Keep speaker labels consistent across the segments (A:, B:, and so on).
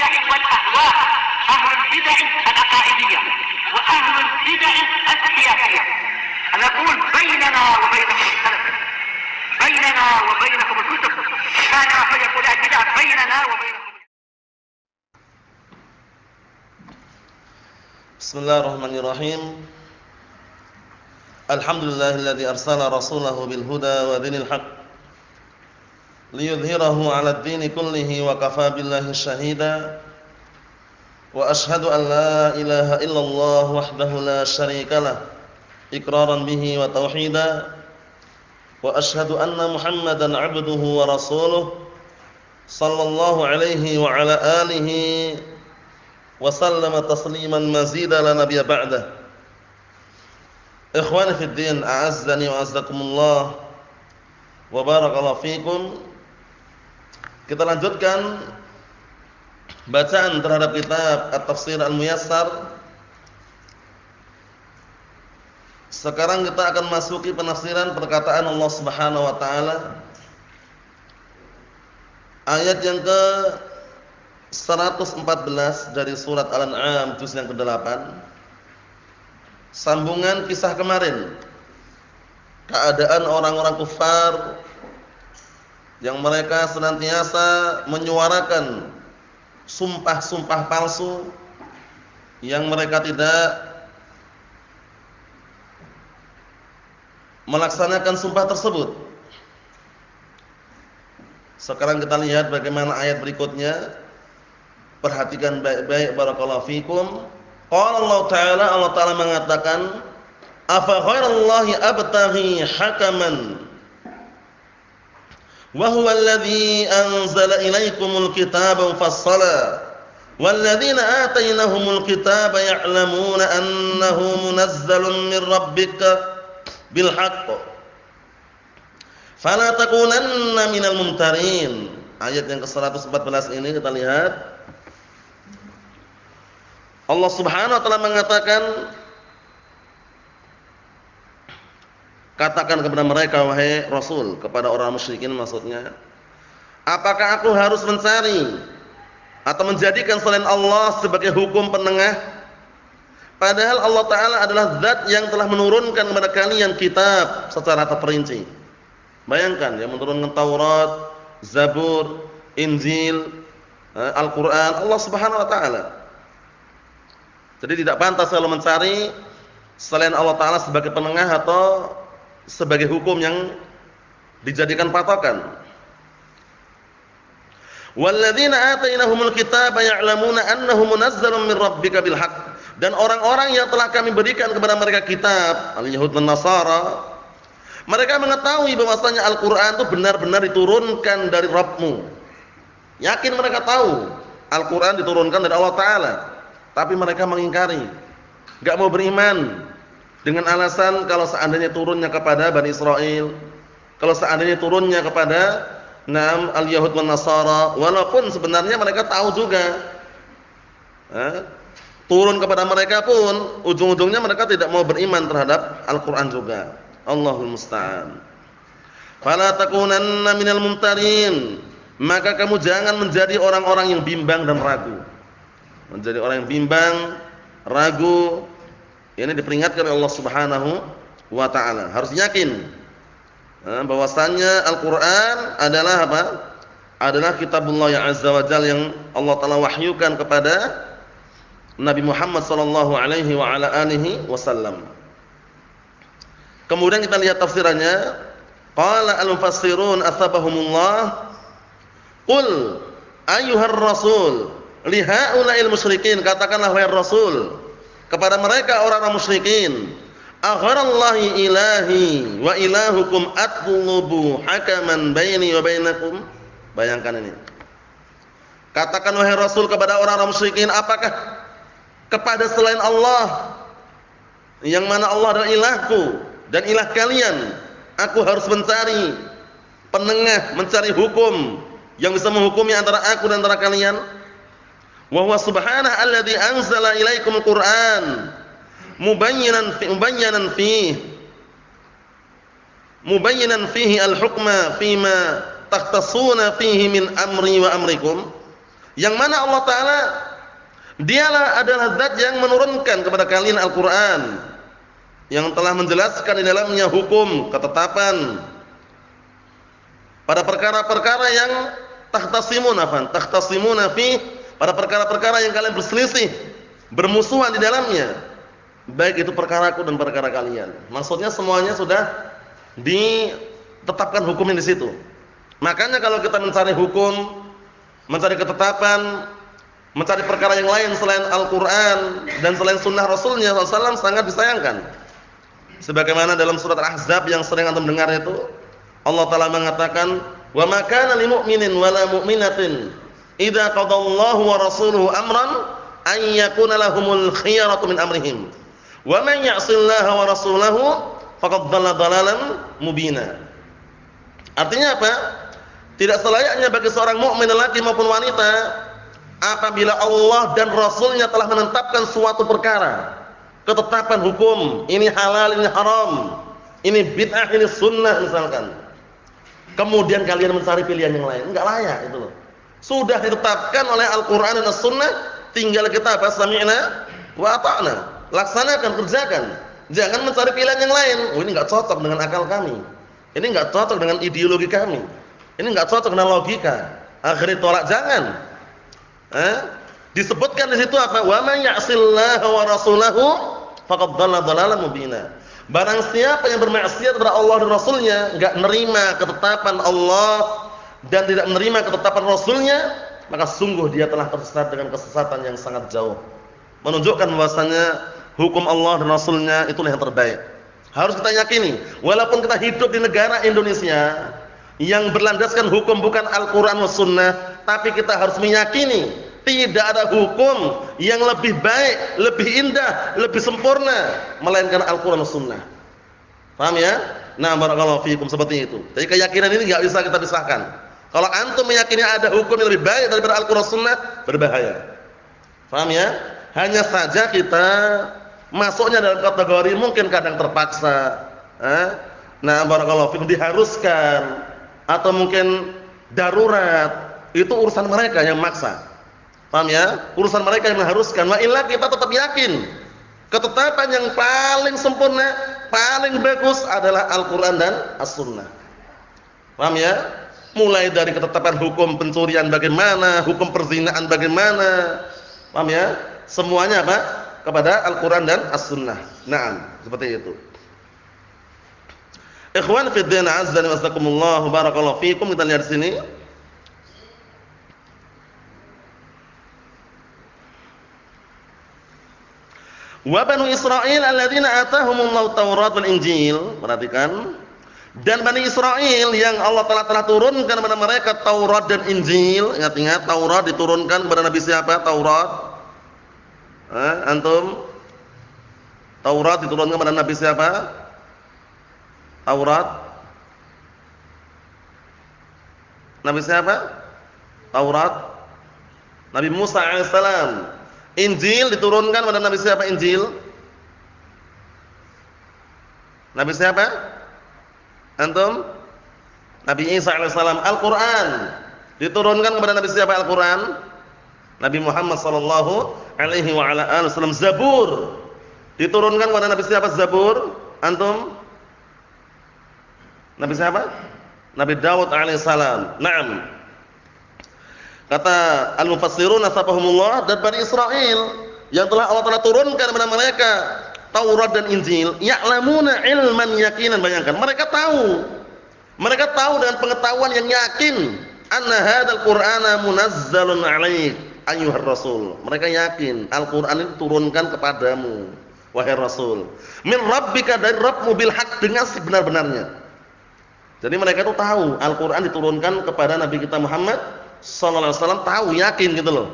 A: البدع والأهواء، أهل البدع العقائدية وأهل البدع السياسية. نقول بيننا وبينكم السلف، بيننا وبينكم الكتب، كان فيقول البدع بيننا وبينكم.
B: Bismillahirrahmanirrahim. Alhamdulillahilladzi arsala rasulahu bil huda wa dinil haqq liyudhhirahu 'alad dini kullihi wa kafaa billahi shahida. Wa ashhadu an la ilaha illallah wahdahu la syarikalah iqraran bihi wa tauhida. Wa ashhadu anna Muhammadan 'abduhu wa rasuluh sallallahu alaihi wa ala alihi wa sallama tasliman mazida la nabiyya ba'dah. Ikhwani fid din, a'azzani wa azzakumullah wa barakallahu fikum. Kita lanjutkan bacaan terhadap kitab At-Tafsir Al-Muyassar. Sekarang kita akan masuki penafsiran perkataan Allah Subhanahu wa taala. Ayat yang ke 114 dari surat Al-An'am juz yang ke-8. Sambungan kisah kemarin. Keadaan orang-orang kufar yang mereka senantiasa menyuarakan sumpah-sumpah palsu yang mereka tidak melaksanakan sumpah tersebut. Sekarang kita lihat bagaimana ayat berikutnya. Perhatikan baik-baik, barakallahu fikum. Qala Allah Ta'ala mengatakan, afa ghairallahi abtaghi hakaman wa huwa alladhi anzala ilaykumul kitaba mufassala walladzina atainahumul kitaba ya'lamuna annahu munazzalun min rabbika bil haqq fala takunanna minal mumtarin. Ayat yang ke-114 ini kita lihat. Allah Subhanahu wa taala mengatakan, katakan kepada mereka wahai Rasul, kepada orang musyrikin maksudnya, apakah aku harus mencari atau menjadikan selain Allah sebagai hukum penengah, padahal Allah Ta'ala adalah zat yang telah menurunkan kepada kalian kitab secara terperinci. Bayangkan, yang menurunkan Taurat, Zabur, Injil, Al-Quran, Allah Subhanahu wa taala. Jadi tidak pantas kalau mencari selain Allah Ta'ala sebagai penengah atau sebagai hukum yang dijadikan patokan. Walladzina atainahumul kitaba ya'lamuna annahu munazzalun min rabbika bil haqq. Dan orang-orang yang telah kami berikan kepada mereka kitab, al-Yahud dan Nasara, mereka mengetahui bahwasanya Al-Qur'an itu benar-benar diturunkan dari Rabbmu. Yakin mereka tahu Al-Qur'an diturunkan dari Allah Ta'ala. Tapi mereka mengingkari, enggak mau beriman dengan alasan kalau seandainya turunnya kepada Bani Israel, kalau seandainya turunnya kepada al-Yahud wan Nasara, walaupun sebenarnya mereka tahu juga turun kepada mereka pun ujung-ujungnya mereka tidak mau beriman terhadap Al-Qur'an juga. Allahul musta'an. Fala takunanna minal mumtarin, maka kamu jangan menjadi orang-orang yang bimbang dan ragu. Menjadi orang yang bimbang, ragu. Ini diperingatkan oleh Allah Subhanahu wa taala. Harus yakin bahwasannya Al-Qur'an adalah apa? Adalah kitabullah yang azza wa jalla yang Allah Ta'ala wahyukan kepada Nabi Muhammad sallallahu alaihi wa ala alihi wasallam. Kemudian kita lihat tafsirannya. Qala al-mufassirun atsabahumullah, qul ayyuhar rasul li haula'il musyrikin, katakanlah wahai Rasul kepada mereka orang-orang musyrikin, agharallahi ilahi wa ilahukum atlubu hakaman baini wa bainakum. Bayangkan ini. Katakan wahai Rasul kepada orang-orang musyrikin, apakah kepada selain Allah yang mana Allah adalah ilahku dan ilah kalian aku harus mencari penengah, mencari hukum yang bisa menghukumi antara aku dan antara kalian? Wa huwa subhanahu alladzi anzala ilaikumul Qur'an mubayyinan fihi al-hukma fima takhtasuna fihi min amri wa amrikum. Yang mana Allah Ta'ala dialah adalah zat yang menurunkan kepada kalian Al-Quran, yang telah menjelaskan di dalamnya hukum, ketetapan pada perkara-perkara yang takhtasimuna fi, pada perkara-perkara yang kalian berselisih, bermusuhan di dalamnya, baik itu perkaraku dan perkara kalian. Maksudnya semuanya sudah ditetapkan hukumnya di situ. Makanya kalau kita mencari hukum, mencari ketetapan, mencari perkara yang lain selain Al-Quran dan selain sunnah Rasulnya SAW, sangat disayangkan. Sebagaimana dalam surat Al-Ahzab yang sering antum dengar itu, Allah Ta'ala mengatakan, wa ma kana lil mu'minin wala mu'minatin idza qadallahu wa rasuluhu amran an yakuna lahumul khiyaratu min amrihim wa man ya'sillaha wa rasulahu faqad dhalla dhalalan mubina. Artinya apa? Tidak selayaknya bagi seorang mukmin laki maupun wanita apabila Allah dan Rasulnya telah menetapkan suatu perkara, ketetapan hukum, ini halal, ini haram, ini bid'ah, ini sunnah misalkan, kemudian kalian mencari pilihan yang lain, enggak layak itu loh. Sudah ditetapkan oleh Al-Quran dan As-Sunnah, tinggal kita apa? Sami'na wa ata'na, laksanakan, kerjakan. Jangan mencari pilihan yang lain. Oh, ini enggak cocok dengan akal kami, ini enggak cocok dengan ideologi kami, ini enggak cocok dengan logika, akhirnya tolak. Jangan. Disebutkan di situ apa? Wa may ya'sillaha wa rasulahu faqad dhalla dhalalan mubina. Barang siapa yang bermaksiat kepada Allah dan Rasulnya, enggak menerima ketetapan Allah dan tidak menerima ketetapan Rasulnya, maka sungguh dia telah tersesat dengan kesesatan yang sangat jauh. Menunjukkan bahwasanya hukum Allah dan Rasulnya itulah yang terbaik. Harus kita yakini, walaupun kita hidup di negara Indonesia yang berlandaskan hukum bukan Al-Quran dan Sunnah, tapi kita harus meyakini tidak ada hukum yang lebih baik, lebih indah, lebih sempurna melainkan Al-Quran dan Sunnah. Paham ya? Nah, barakallahu fiikum, seperti itu. Jadi keyakinan ini enggak bisa kita pisahkan. Kalau antum meyakini ada hukum yang lebih baik daripada Al-Quran dan Sunnah, berbahaya. Paham ya? Hanya saja kita masuknya dalam kategori mungkin kadang terpaksa. Nah, barakallahu fiikum, diharuskan atau mungkin darurat, itu urusan mereka yang maksa. Paham ya? Urusan mereka yang mengharuskan. Wa illa kita tetap yakin ketetapan yang paling sempurna, paling bagus adalah Al-Quran dan As-Sunnah. Paham ya? Mulai dari ketetapan hukum pencurian bagaimana, hukum perzinaan bagaimana. Paham ya? Semuanya apa? Kepada Al-Quran dan As-Sunnah. Naam, seperti itu. Ikhwan fi din, azza wa jazakumullah, barakallahu fiikum. Kita lihat di sini. Wa banu Israil alladzina atahumullahu Taurat wal Injil. Perhatikan. Dan Bani Israil yang Allah telah turunkan kepada mereka Taurat dan Injil. Ingat-ingat, Taurat diturunkan kepada Nabi siapa? Taurat. Antum? Taurat diturunkan kepada Nabi siapa? Taurat. Nabi siapa? Taurat. Nabi Musa alaihissalam. Injil diturunkan pada Nabi siapa? Injil. Nabi siapa? Antum? Nabi Isa alaihissalam. Al-Quran diturunkan kepada Nabi siapa? Al-Quran. Nabi Muhammad sallallahu alaihi wa ala alihi wasallam. Zabur diturunkan kepada Nabi siapa? Zabur. Antum? Nabi siapa? Nabi Daud alaihissalam. Naam. Kata al-mufassirun nasabahumullah, dan Bani Israil yang telah Allah telah turunkan kepada mereka Taurat dan Injil, ya'lamuna ilman yakinan. Bayangkan, mereka tahu dengan pengetahuan yang yakin, anna hadzal qur'ana munazzalun 'alaik ayyuhar rasul. Mereka yakin Al-Qur'an itu turunkan kepadamu wahai Rasul, min rabbika, dari Rabbmu, bil haq, dengan sebenar-benarnya. Jadi mereka itu tahu Al-Qur'an diturunkan kepada Nabi kita Muhammad sallallahu alaihi wasallam, tahu, yakin gitu loh.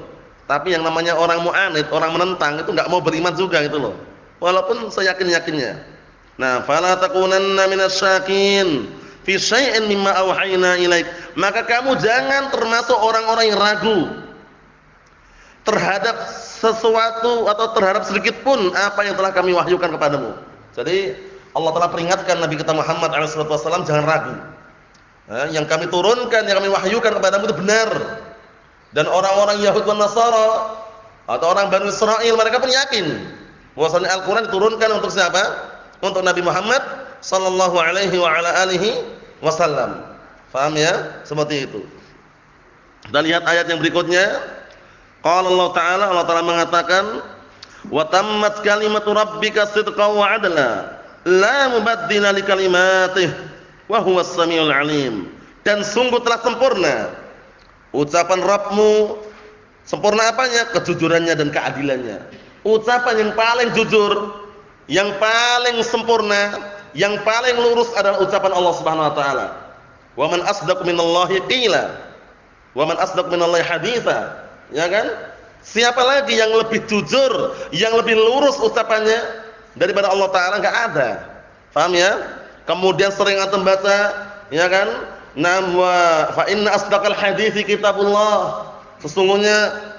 B: Tapi yang namanya orang mu'anid, orang menentang, itu enggak mau beriman juga gitu loh. Walaupun seyakin-yakinnya. Nah, fala takunanna minasyakin fi syai'in mimma auhayna ilaik. Maka kamu jangan termasuk orang-orang yang ragu terhadap sesuatu atau terhadap sedikit pun apa yang telah kami wahyukan kepadamu. Jadi Allah telah peringatkan Nabi kita Muhammad SAW, jangan ragu. Yang kami turunkan, yang kami wahyukan kepadamu itu benar. Dan orang-orang Yahud dan Nasara atau orang Bani Israil mereka pun yakin bahwasanya Al-Qur'an diturunkan untuk siapa? Untuk Nabi Muhammad sallallahu alaihi wa ala alihi wasallam. Paham ya? Seperti itu. Kita lihat ayat yang berikutnya. Qala Allah Ta'ala mengatakan, "Wa tammat kalimatu rabbika sidqan wa 'adla, la mubaddila li kalimatih, wa huwas samiul 'alim." Dan sungguh telah sempurna ucapan Rabbmu. Sempurna apanya? Kejujurannya dan keadilannya. Ucapan yang paling jujur, yang paling sempurna, yang paling lurus adalah ucapan Allah Subhanahu wa taala. Wa man asdaqu minallahi qila, wa man asdaqu minallahi haditsa. Ya kan? Siapa lagi yang lebih jujur, yang lebih lurus ucapannya daripada Allah taala? Enggak ada. Paham ya? Kemudian sering antum baca, ya kan? Wa fa inna asdaqal hadithi kitabullah. Sesungguhnya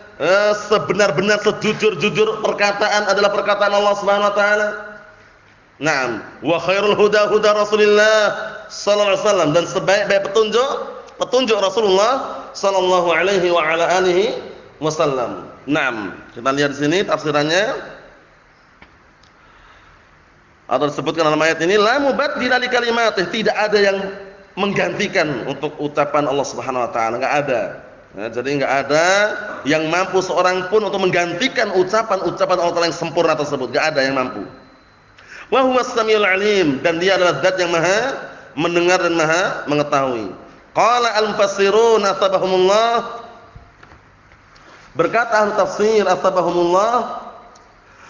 B: sebenar-benar sejujur-jujur perkataan adalah perkataan Allah Subhanahu wa taala. Naam, wa khairul huda huda Rasulillah sallallahu alaihi wasallam, dan sebaik-baik petunjuk Rasulullah sallallahu alaihi wa ala alihi wasallam. Naam, kita lihat di sini tafsirannya. Atau disebutkan dalam ayat ini, la mubaddila li kalimatih, tidak ada yang menggantikan untuk ucapan Allah Subhanahu wa taala, enggak ada. Nah, jadi enggak ada yang mampu seorang pun untuk menggantikan ucapan-ucapan Allah Taala yang sempurna tersebut, enggak ada yang mampu. Wa huwas samiul alim, dan dia adalah zat yang maha mendengar dan maha mengetahui. Qala al-mufassirun asbahumullah, berkata ahli tafsir asbahumullah,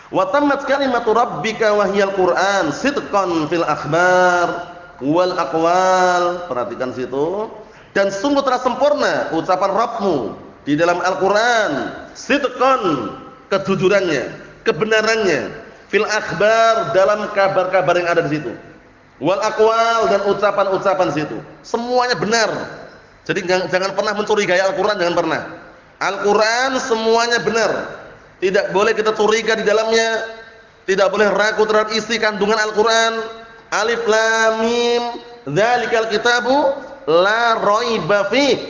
B: wa tammat kalimatu rabbika wa hiyal Qur'an sidqan fil akhbar wal aqwal. Perhatikan situ. Dan sungguh telah sempurna ucapan Rabbmu di dalam Al-Qur'an, sidqan, kejujurannya, kebenarannya, fil akhbar, dalam kabar-kabar yang ada di situ, wal aqwal, dan ucapan-ucapan situ. Semuanya benar. Jadi jangan pernah mencurigai Al-Qur'an, jangan pernah. Al-Qur'an semuanya benar. Tidak boleh kita curiga di dalamnya, tidak boleh ragu terhadap isi kandungan Al-Qur'an. Alif lam mim, dzalikal kitabu la raiba fih.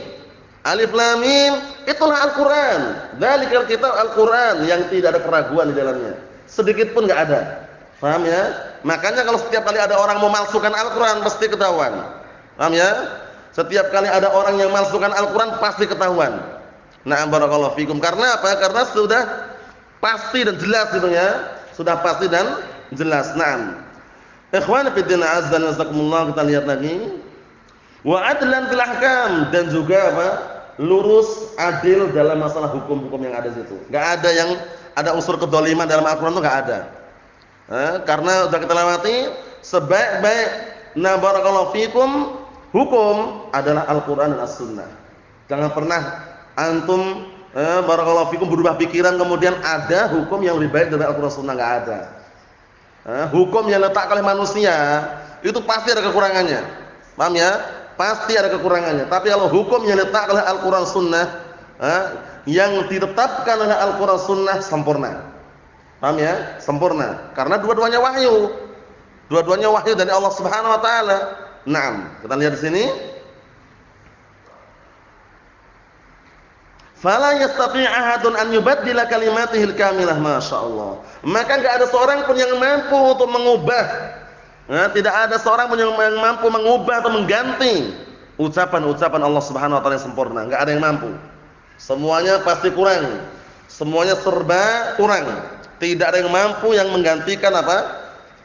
B: Alif lam mim, itulah Al-Qur'an. Dzalikal kitab, Al-Qur'an yang tidak ada keraguan di dalamnya, sedikit pun enggak ada. Paham ya? Makanya kalau setiap kali ada orang memalsukan Al-Qur'an pasti ketahuan. Paham ya? Setiap kali ada orang yang memalsukan Al-Qur'an pasti ketahuan. Na'am barakallahu fikum. Karena apa? Karena sudah pasti dan jelas gitu ya. Sudah pasti dan jelas. Naam. Ikhwan fillah azza wa jalla, kita lihat lagi. Wa adlan fil ahkam, dan juga apa? Lurus, adil dalam masalah hukum-hukum yang ada di situ. Enggak ada yang ada unsur kedzaliman dalam Al-Qur'an itu enggak ada. Karena sudah kita lewati, sebaik-baik barakallahu fikum hukum adalah Al-Qur'an dan As-Sunnah. Jangan pernah antum barakallahu fikum berubah pikiran kemudian ada hukum yang lebih baik dari Al-Qur'an dan Sunnah, enggak ada. Hukum yang diletakkan oleh manusia itu pasti ada kekurangannya. Paham ya? Pasti ada kekurangannya. Tapi kalau hukum yang diletakkan oleh Al-Qur'an Sunnah, yang ditetapkan oleh Al-Qur'an Sunnah sempurna. Paham ya? Sempurna. Karena dua-duanya wahyu. Dua-duanya wahyu dari Allah Subhanahu wa taala. Naam, kita lihat di sini. Fala yastati' ahadun an yubaddila kalimatihil kamilah, masyaallah. Maka enggak ada seorang pun yang mampu untuk mengubah. Tidak ada seorang pun yang mampu mengubah atau mengganti ucapan-ucapan Allah Subhanahu wa taala yang sempurna. Enggak ada yang mampu. Semuanya pasti kurang. Semuanya serba kurang. Tidak ada yang mampu yang menggantikan apa?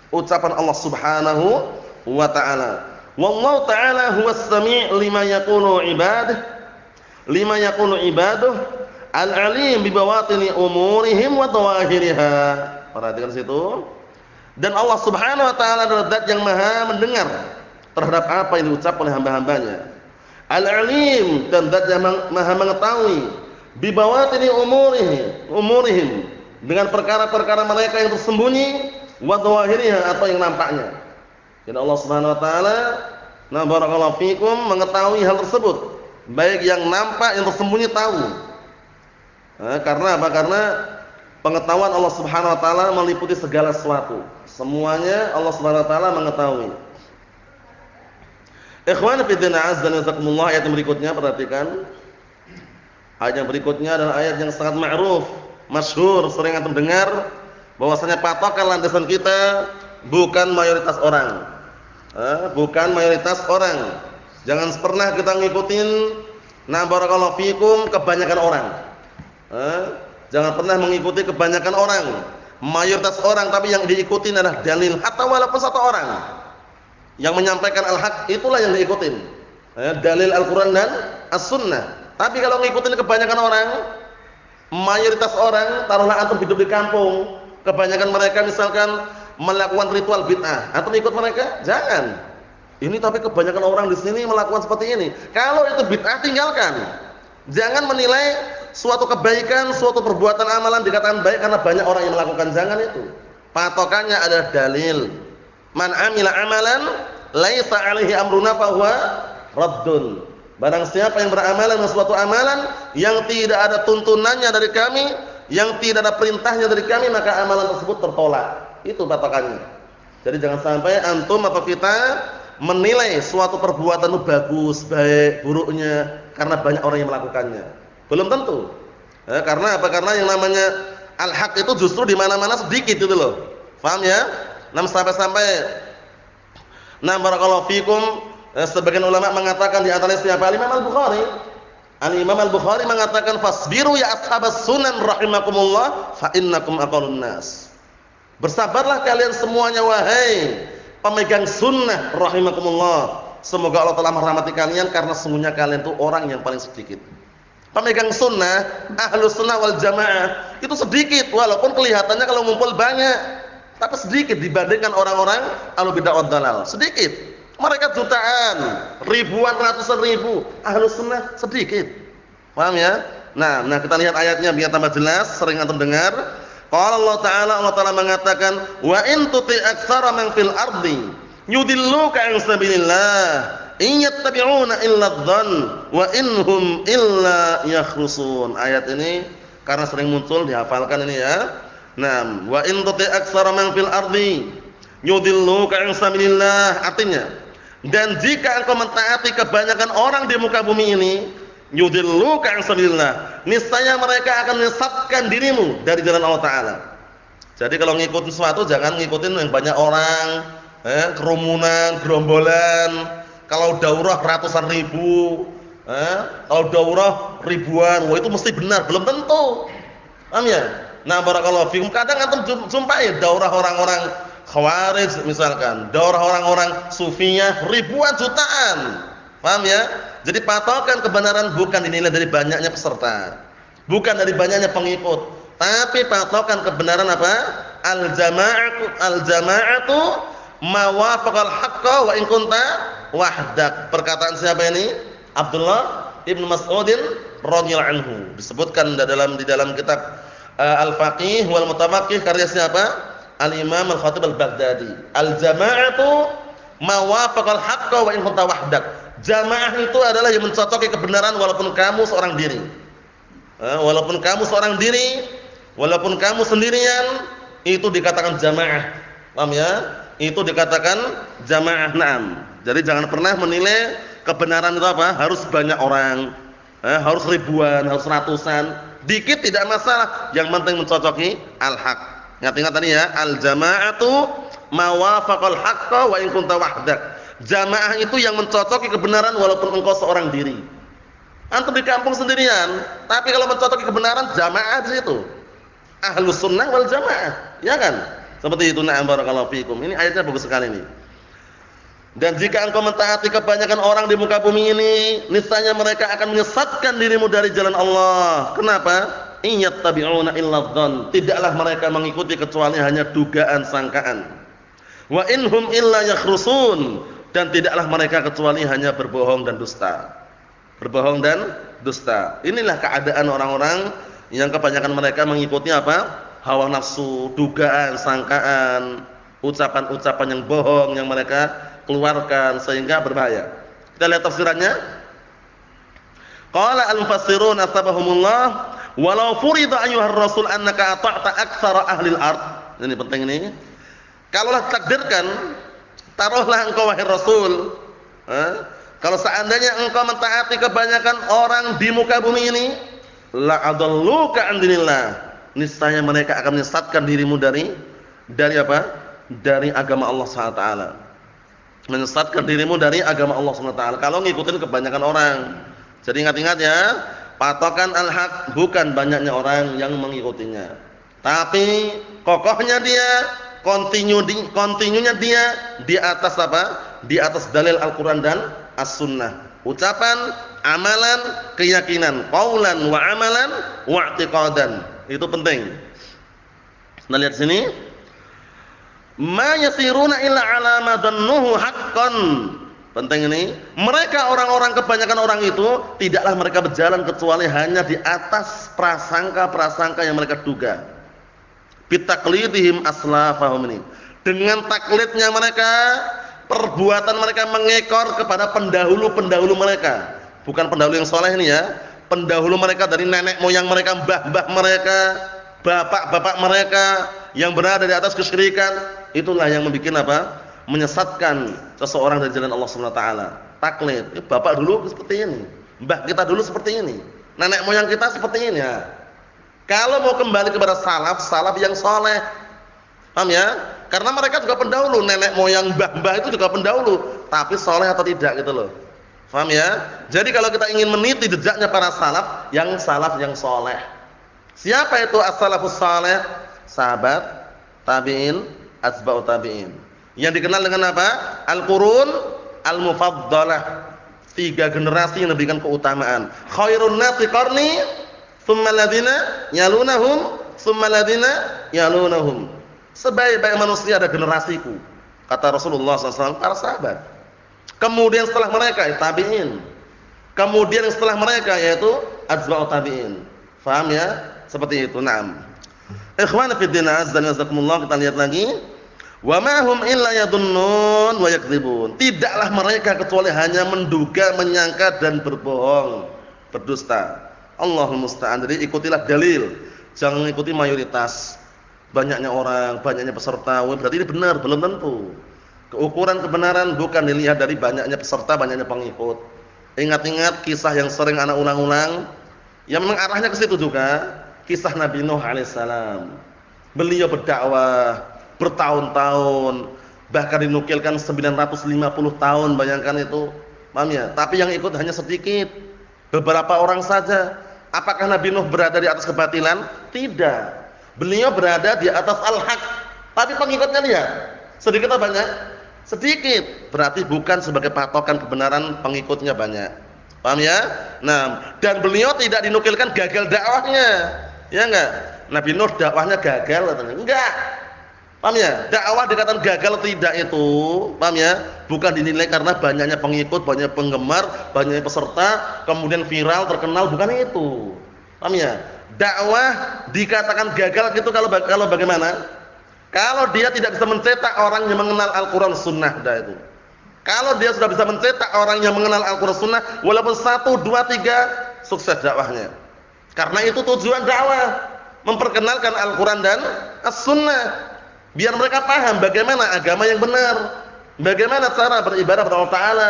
B: Ucapan Allah Subhanahu wa taala. Wallahu ta'ala huwas sami' lima yaqulu ibaduh al-alim bi bawatini umurihim wa dhawahiriha. Perhatikan situ. Dan Allah Subhanahu wa taala adalah zat yang maha mendengar terhadap apa yang diucap oleh hamba-hambanya. Al-alim, dan zat yang maha mengetahui bi bawatini umurihim, dengan perkara-perkara mereka yang tersembunyi, wa dhawahiriha, atau yang nampaknya. Dan Allah Subhanahu wa taala, na barakallahu fikum, mengetahui hal tersebut, baik yang nampak yang tersembunyi tahu. Karena apa? Karena pengetahuan Allah Subhanahu wa taala meliputi segala sesuatu. Semuanya Allah Subhanahu wa taala mengetahui. Ikhwan fillah azza wa jalla, ayat berikutnya perhatikan. Ayat yang berikutnya adalah ayat yang sangat ma'ruf, masyhur, sering antum dengar, bahwasanya patokan landasan kita bukan mayoritas orang. Bukan mayoritas orang. Jangan pernah kita ngikutin barakallahu fikum kebanyakan orang. Jangan pernah mengikuti kebanyakan orang, mayoritas orang, tapi yang diikutin adalah dalil, hatta walaupun satu orang yang menyampaikan al-haq, itulah yang diikutin. Dalil Al-Qur'an dan As-Sunnah. Tapi kalau ngikutin kebanyakan orang, mayoritas orang, taruhlah antum hidup di kampung, kebanyakan mereka misalkan melakukan ritual bid'ah, antum ikut mereka? Jangan. Ini tapi kebanyakan orang di sini melakukan seperti ini. Kalau itu bid'ah, tinggalkan. Jangan menilai suatu kebaikan, suatu perbuatan amalan dikatakan baik karena banyak orang yang melakukan. Jangan itu. Patokannya adalah dalil. Man amila amalan laisa alaihi amruna fahuwa raddun. Barang siapa yang beramalan dengan suatu amalan yang tidak ada tuntunannya dari kami, yang tidak ada perintahnya dari kami, maka amalan tersebut tertolak. Itu patokannya. Jadi jangan sampai antum atau kita menilai suatu perbuatan itu bagus, baik, buruknya karena banyak orang yang melakukannya. Belum tentu. Karena apa? Karena yang namanya al-haq itu justru di mana-mana sedikit itu loh. Paham ya? Sampai barakallahu fikum, sebagian ulama mengatakan di antaranya siapa? Al-Imam Al-Bukhari. Al-Imam Al-Bukhari mengatakan fasbiru ya ashabas sunan rahimakumullah fa innakum aqallun nas. Bersabarlah kalian semuanya wahai pemegang sunnah rahimakumullah. Semoga Allah telah merahmati kalian karena sesungguhnya kalian itu orang yang paling sedikit. Pemegang sunnah, ahlus sunnah wal jamaah itu sedikit, walaupun kelihatannya kalau ngumpul banyak, tapi sedikit dibandingkan orang-orang ahlu bid'ah wad dalal. Sedikit. Mereka jutaan, ribuan, ratusan ribu. Ahlus sunnah sedikit. Paham ya? Nah, kita lihat ayatnya biar tambah jelas, sering antum dengar. Qala Allah Ta'ala mengatakan, "Wa in tuti aktsara man fil ardi yudilluka an sabilillah, in yattabi'una illa adh-dhann wa inhum illa yakhrusun." Ayat ini karena sering muncul dihafalkan ini ya. Nah, wa in tuti aktsara man fil ardi yudilluka an sabilillah, artinya, dan jika engkau mentaati kebanyakan orang di muka bumi ini, yudilluka an sabilillah, niscaya mereka akan menyesatkan dirimu dari jalan Allah Ta'ala. Jadi kalau ngikutin sesuatu jangan ngikutin yang banyak orang, kerumunan, gerombolan. Kalau daurah ratusan ribu, kalau daurah ribuan, wah itu mesti benar, belum tentu. Paham ya? Nah, barakallahu fikum, kadang antum jumpai daurah orang-orang Khawarij misalkan, daurah orang-orang Sufiyah ribuan jutaan. Paham ya? Jadi patokan kebenaran bukan dinilai dari banyaknya peserta, bukan dari banyaknya pengikut, tapi patokan kebenaran apa? Al-jama'atu ma wafaqal haqqa wa in kunta wahdak. Perkataan siapa ini? Abdullah Ibn Mas'udin radhiyallahu anhu. Disebutkan di dalam kitab Al-Faqih wal Mutafaqqih karya siapa? Al-Imam Al-Khatib Al-Baghdadi. Al-jama'atu ma wafaqal haqqa wa in kunta wahdak. Jamaah itu adalah yang mencocoki kebenaran walaupun kamu seorang diri. Walaupun kamu seorang diri, walaupun kamu sendirian, itu dikatakan jamaah. Paham ya? Itu dikatakan jamaah. Naam. Jadi jangan pernah menilai kebenaran itu apa? Harus banyak orang, harus ribuan, harus ratusan. Dikit tidak masalah, yang penting mencocoki al-haq. Ingat-ingat tadi ya, al-jama'atu ma wafaqal haqqa wa in kunta wahdak. Jamaah itu yang mencocoki kebenaran walaupun engkau seorang diri. Antum di kampung sendirian, tapi kalau mencocoki kebenaran jamaah di situ. Ahlus sunnah wal jamaah, ya kan? Seperti itu. Na'am barakallahu fikum. Ini ayatnya bagus sekali ini. Dan jika engkau mentaati kebanyakan orang di muka bumi ini, niscaya mereka akan menyesatkan dirimu dari jalan Allah. Kenapa? Iyattabi'una illa adh-dhann. Tidaklah mereka mengikuti kecuali hanya dugaan, sangkaan. Wa inhum illa yakhrusun. Dan tidaklah mereka kecuali hanya berbohong dan dusta. Berbohong dan dusta. Inilah keadaan orang-orang yang kebanyakan mereka mengikuti apa? Hawa nafsu, dugaan, sangkaan, ucapan-ucapan yang bohong yang mereka keluarkan sehingga berbahaya. Kita lihat tafsirannya. Qala al-mufassirun asbahumullah, walau furida ayyuhar rasul annaka ata'ta aktsara ahli al-ard. Ini penting ini. Kalaulah takdirkan, taruhlah engkau wahai Rasul, kalau seandainya engkau mentaati kebanyakan orang di muka bumi ini, la adalluka an dinillah. Niscaya mereka akan menyesatkan dirimu dari apa? Dari agama Allah Subhanahu wa taala. Menyesatkan dirimu dari agama Allah Subhanahu wa taala kalau ngikutin kebanyakan orang. Jadi ingat-ingat ya, patokan al-haq bukan banyaknya orang yang mengikutinya, tapi kokohnya dia, kontinunya dia di atas apa? Di atas dalil Al-Qur'an dan As-Sunnah. Ucapan, amalan, keyakinan, qaulan wa amalan wa i'tiqadan. Itu penting. Kita lihat sini. Ma yasiruna illa ala ma dhannuhu haqqan. Penting ini. Mereka orang-orang, kebanyakan orang itu tidaklah mereka berjalan kecuali hanya di atas prasangka-prasangka yang mereka duga. Bitaqlidihim aslafahum ini. Dengan taklidnya mereka, perbuatan mereka mengekor kepada pendahulu-pendahulu mereka. Bukan pendahulu yang soleh ini ya. Pendahulu mereka dari nenek moyang mereka, mbah-mbah mereka, bapak-bapak mereka yang berada di atas kesyirikan. Itulah yang membuat apa? Menyesatkan seseorang dari jalan Allah Subhanahu wa taala. Taklid. Bapak dulu seperti ini, mbah kita dulu seperti ini, nenek moyang kita seperti ini ya. Kalau mau kembali kepada salaf yang soleh, paham ya? Karena mereka juga pendahulu, nenek moyang mbah-mbah itu juga pendahulu, tapi soleh atau tidak gitu loh. Paham ya? Jadi kalau kita ingin meniti jejaknya para salaf yang soleh. Siapa itu as-salafus saleh? Sahabat, tabi'in, atba'ut tabi'in. Yang dikenal dengan apa? Al-qurun al-mufaddalah. 3 generasi yang diberikan keutamaan. Khairun nasi qarni, tsumma alladziina yalunahum, tsumma alladziina yalunahum. Sebaik-baik manusia ada generasiku, kata Rasulullah SAW, para sahabat. Kemudian setelah mereka tabi'in. Kemudian setelah mereka yaitu atba'ut tabi'in. Faham ya? Seperti itu. Naam. Ikhwan fi din azza wa jazakumullah, kita lihat lagi. Wa ma hum illa yadunnun wa yakdzibun. Tidaklah mereka kecuali hanya menduga, menyangka dan berbohong, berdusta. Allahul musta'an. Jadi ikutilah dalil, jangan ikuti mayoritas. Banyaknya orang, banyaknya peserta, berarti ini benar, belum tentu. Ukuran kebenaran bukan dilihat dari banyaknya peserta, banyaknya pengikut. Ingat-ingat kisah yang sering anak ulang-ulang, yang memang arahnya ke situ juga, kisah Nabi Nuh alaihissalam. Beliau berdakwah bertahun-tahun, bahkan dinukilkan 950 tahun, bayangkan itu. Paham ya? Tapi yang ikut hanya sedikit, beberapa orang saja. Apakah Nabi Nuh berada di atas kebatilan? Tidak. Beliau berada di atas al-haq. Tapi pengikutnya lihat, sedikit atau banyak? Sedikit. Berarti bukan sebagai patokan kebenaran, pengikutnya banyak. Paham ya? Nah, dan beliau tidak dinukilkan gagal dakwahnya. Ya enggak? Nabi Nuh dakwahnya gagal katanya. Enggak. Paham ya? Dakwah dikatakan gagal tidak itu, paham ya? Bukan dinilai karena banyaknya pengikut, banyak penggemar, banyak peserta, kemudian viral, terkenal, bukan itu. Paham ya? Dakwah dikatakan gagal itu kalau bagaimana? Kalau dia tidak bisa mencetak orang yang mengenal Al-Qur'an Sunnah dah itu. Kalau dia sudah bisa mencetak orang yang mengenal Al-Qur'an Sunnah, walaupun 1, 2, 3 sukses dakwahnya. Karena itu tujuan dakwah, memperkenalkan Al-Qur'an dan As-Sunnah. Biar mereka paham bagaimana agama yang benar, bagaimana cara beribadah kepada Allah Taala,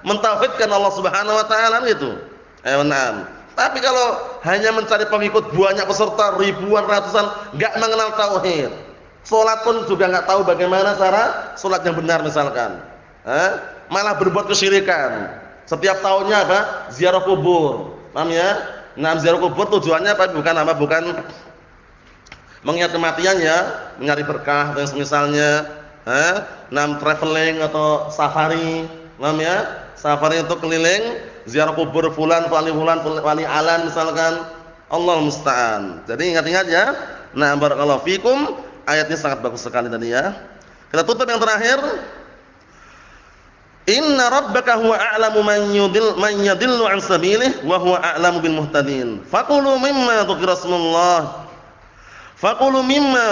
B: mentauhidkan Allah Subhanahu Wa Taala itu. Naam. Tapi kalau hanya mencari pengikut, banyak peserta, ribuan, ratusan, nggak mengenal tauhid, sholat pun juga nggak tahu bagaimana cara sholat yang benar misalkan, malah berbuat kesyirikan. Setiap tahunnya apa? Ziarah kubur, paham ya? Nah, ziarah kubur tujuannya apa? Bukan mengingat kematian ya, mencari berkah dan semisalnya, traveling atau safari, paham ya? Safari untuk keliling, ziarah kubur fulan, wali alan misalkan. Allah musta'an. Jadi ingat-ingat ya. Nah, barakallahu fikum, ayatnya sangat bagus sekali tadi ya. Kita tutup yang terakhir. Inna rabbaka huwa a'lamu man yadillu an sabilihi wa huwa a'lamu bil muhtadin. Faqulu mimma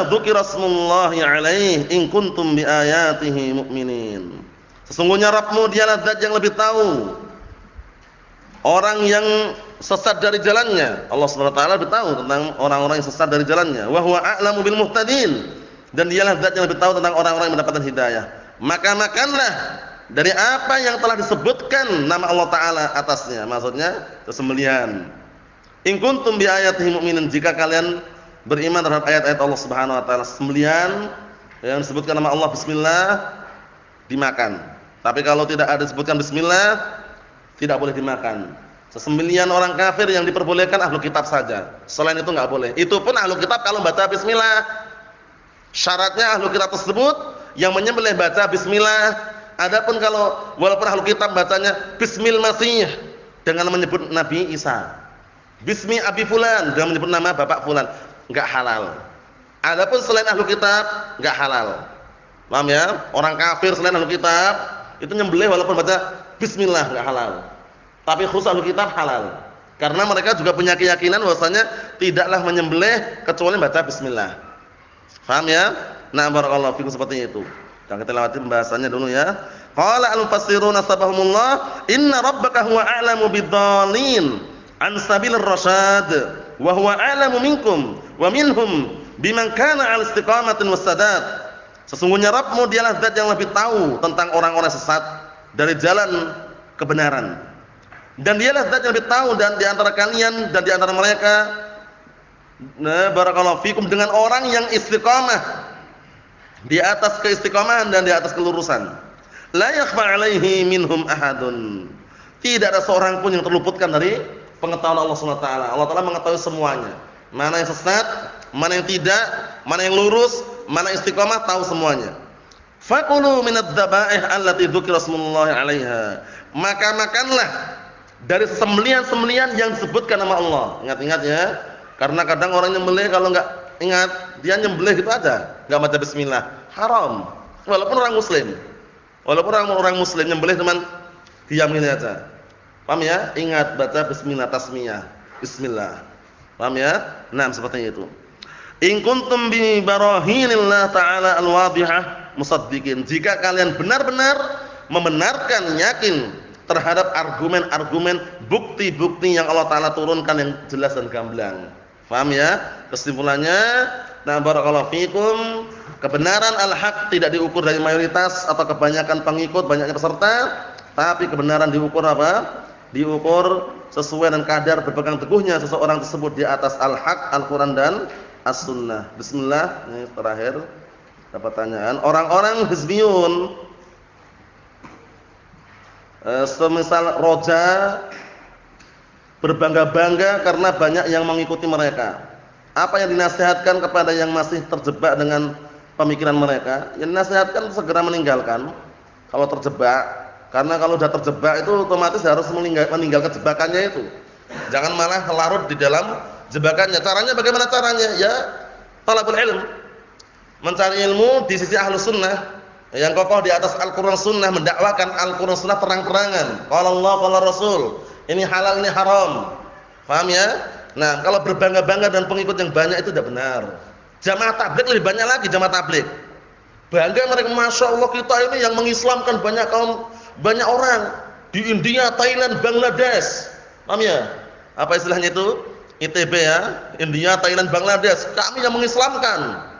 B: dzukira smullahi alaihi in kuntum bi ayatihi mu'minin. Sesungguhnya Rabbmu dialah zat yang lebih tahu orang yang sesat dari jalannya. Allah Subhanahu wa taala lebih tahu tentang orang-orang yang sesat dari jalannya. Wa huwa a'lamu bil muhtadin, dan dialah zat yang lebih tahu tentang orang-orang yang mendapatkan hidayah. Maka makanlah dari apa yang telah disebutkan nama Allah taala atasnya, maksudnya sesembelihan. In kuntum bi ayatihi mu'minin, jika kalian beriman terhadap ayat-ayat Allah Subhanahu wa taala. Sembelihan yang disebutkan nama Allah bismillah dimakan. Tapi kalau tidak ada disebutkan bismillah tidak boleh dimakan. Sesembelihan orang kafir yang diperbolehkan ahlu kitab saja. Selain itu enggak boleh. Itu pun ahlu kitab kalau baca bismillah. Syaratnya ahlu kitab tersebut yang menyembelih baca bismillah. Adapun kalau walaupun ahlu kitab bacanya bismil masih dengan menyebut Nabi Isa. Bismi Abi Fulan dengan menyebut nama Bapak Fulan, enggak halal. Adapun selain ahlu kitab enggak halal. Paham ya? Orang kafir selain ahlu kitab itu nyembelih walaupun baca bismillah enggak halal. Tapi khusus ahlu kitab halal. Karena mereka juga punya keyakinan bahwasanya tidaklah menyembelih kecuali baca bismillah. Paham ya? Nah, barakallahu fikum seperti itu. Dan kita lewati pembahasannya dulu ya. Qala al-mufassirun asbahumullah, inna rabbaka huwa a'lamu bid-dhalin an sabilir rasyad wa huwa a'lamu minkum wa minhum biman kana 'ala istiqamatin wassadat. Sesungguhnya Rabbmu dialah zat yang lebih tahu tentang orang-orang sesat dari jalan kebenaran. Dan dialah zat yang lebih tahu dan di antara kalian dan di antara mereka barakallahu fikum dengan orang yang istiqamah di atas keistiqamahan dan di atas kelurusan. La yakhfa 'alaihi minhum ahadun. Tidak ada seorang pun yang terluputkan dari pengetahuan Allah Subhanahu wa taala. Allah taala mengetahui semuanya. Mana yang sesat, mana yang tidak, mana yang lurus, mana istiqamah, tahu semuanya. Faqulu minadz dzaba'ih allati dzukira smullahi 'alaiha. Maka makanlah dari sembelihan-sembelihan yang disebutkan nama Allah. Ingat-ingat ya. Karena kadang orang nyembelih kalau enggak ingat, dia nyembelih gitu aja, enggak baca bismillah. Haram. Walaupun orang muslim. Walaupun orang muslim nyembelih cuman diam ini aja. Paham ya? Ingat baca bismillah tasmiyah. Bismillah. Paham ya? Nah, seperti itu. In kuntum bi barahinillah ta'ala al-wadihah musaddiqin. Jika kalian benar-benar membenarkan, yakin terhadap argumen-argumen, bukti-bukti yang Allah taala turunkan yang jelas dan gamblang. Paham ya? Kesimpulannya, nah barakallahu fikum, kebenaran al-haq tidak diukur dari mayoritas atau kebanyakan pengikut, banyaknya peserta, tapi kebenaran diukur apa? Diukur sesuai dengan kadar berpegang teguhnya seseorang tersebut di atas al-haq, Al-Qur'an dan as-sunnah. Bismillah, ini terakhir dapat pertanyaan. Orang-orang hizbiyun semisal roja berbangga-bangga karena banyak yang mengikuti mereka. Apa yang dinasihatkan kepada yang masih terjebak dengan pemikiran mereka? Yang dinasihatkan segera meninggalkan kalau terjebak. Karena kalau sudah terjebak itu otomatis harus meninggalkan jebakannya itu. Jangan malah larut di dalam jebakannya. Caranya bagaimana caranya? Ya, talabul ilm. Mencari ilmu di sisi ahlus sunnah. Yang kokoh di atas Al-Qur'an sunnah, mendakwakan Al-Qur'an sunnah terang-terangan. Qala Allah, qala Rasul. Ini halal, ini haram. Paham ya? Nah, kalau berbangga-bangga dan pengikut yang banyak itu tidak benar. Jamaah tabligh lebih banyak lagi jamaah tabligh. Bangga mereka, Masya Allah kita ini yang mengislamkan banyak kaum, banyak orang di India, Thailand, Bangladesh. Paham ya? Apa istilahnya itu? ITB ya, India, Thailand, Bangladesh. Kami yang mengislamkan.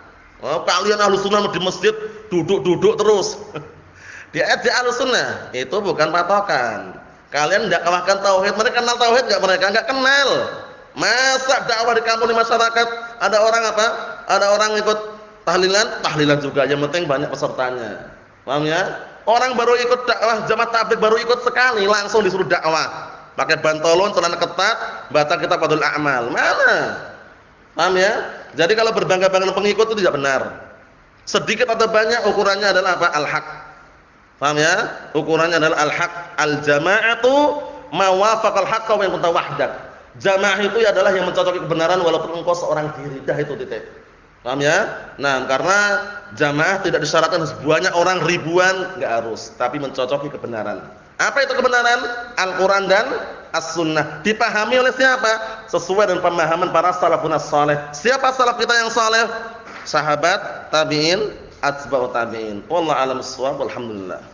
B: Oh, kalian ahlus sunnah di masjid duduk-duduk terus. Di ahlus sunnah itu bukan patokan. Kalian dakwahkan tauhid, mereka kenal tauhid enggak mereka? Enggak kenal. Masa dakwah di kampung di masyarakat ada orang apa? Ada orang ikut tahlilan juga, yang penting banyak pesertanya. Paham ya? Orang baru ikut dakwah jamaah tabligh baru ikut sekali langsung disuruh dakwah. Pakai bantolon, celana ketat, baca kitab Fadhul A'mal. Mana? Paham ya? Jadi kalau berbangga-bangga pengikut itu tidak benar. Sedikit atau banyak ukurannya adalah apa? Al-haq. Paham ya? Ukurannya adalah al-haq. Al-jama'atu ma wafaqal haqqa wa in kunta wahdak. Jamaah itu adalah yang mencocoki kebenaran walaupun engkau seorang diri. Dah itu titik. Paham ya? Nah, karena jamaah tidak disyaratkan banyak orang ribuan, enggak harus, tapi mencocoki kebenaran. Apa itu kebenaran? Al-Qur'an dan As-Sunnah. Dipahami oleh siapa? Sesuai dengan pemahaman para salafun as-salih. Siapa salaf kita yang saleh? Sahabat, tabi'in, atba'ut tabi'in. Wallahu a'lam bissawab. Alhamdulillah.